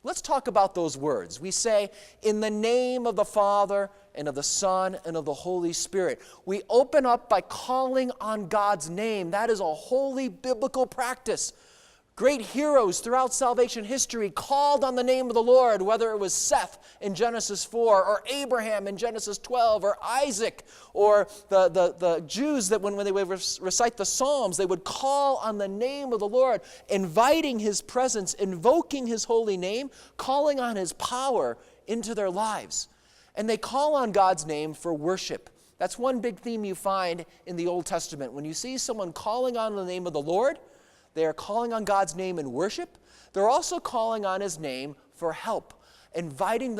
Let's talk about those words. We say, in the name of the Father and of the Son and of the Holy Spirit. We open up by calling on God's name. That is a holy biblical practice. Great heroes throughout salvation history called on the name of the Lord, whether it was Seth in Genesis 4, or Abraham in Genesis 12, or Isaac, or the Jews that when they would recite the Psalms, they would call on the name of the Lord, inviting His presence, invoking His holy name, calling on His power into their lives. And they call on God's name for worship. That's one big theme you find in the Old Testament. When you see someone calling on the name of the Lord, they are calling on God's name in worship. They're also calling on His name for help, inviting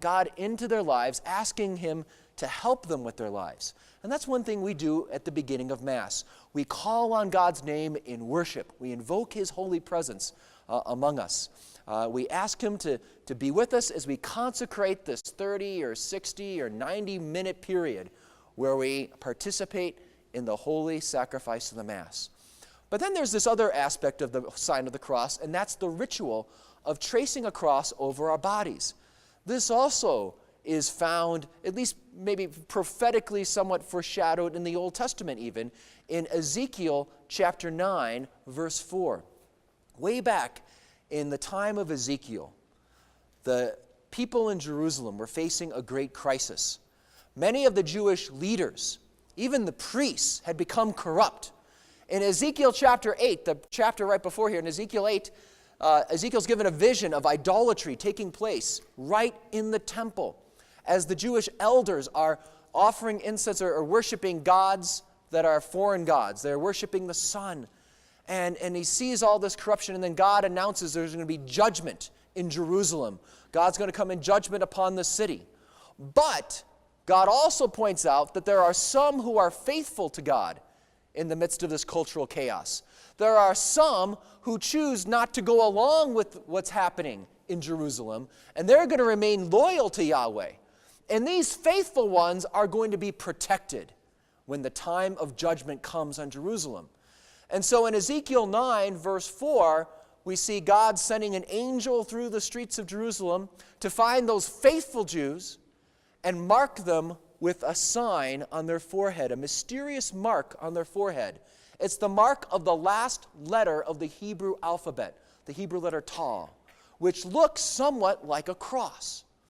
God into their lives, asking Him to help them with their lives. And that's one thing we do at the beginning of Mass. We call on God's name in worship. We invoke His holy presence among us. We ask Him to be with us as we consecrate this 30 or 60 or 90-minute period where we participate in the holy sacrifice of the Mass. But then there's this other aspect of the sign of the cross, and that's the ritual of tracing a cross over our bodies. This also is found, at least maybe prophetically somewhat foreshadowed in the Old Testament even, in Ezekiel chapter 9, verse 4. Way back in the time of Ezekiel, the people in Jerusalem were facing a great crisis. Many of the Jewish leaders, even the priests, had become corrupt. In Ezekiel chapter 8, the chapter right before here, in Ezekiel 8, Ezekiel's given a vision of idolatry taking place right in the temple as the Jewish elders are offering incense or worshiping gods that are foreign gods. They're worshiping the sun. And he sees all this corruption, and then God announces there's going to be judgment in Jerusalem. God's going to come in judgment upon the city. But God also points out that there are some who are faithful to God in the midst of this cultural chaos. There are some who choose not to go along with what's happening in Jerusalem, and they're going to remain loyal to Yahweh. And these faithful ones are going to be protected when the time of judgment comes on Jerusalem. And so in Ezekiel 9, verse 4, we see God sending an angel through the streets of Jerusalem to find those faithful Jews and mark them with a sign on their forehead, a mysterious mark on their forehead. It's the mark of the last letter of the Hebrew alphabet, the Hebrew letter Tav, which looks somewhat like a cross.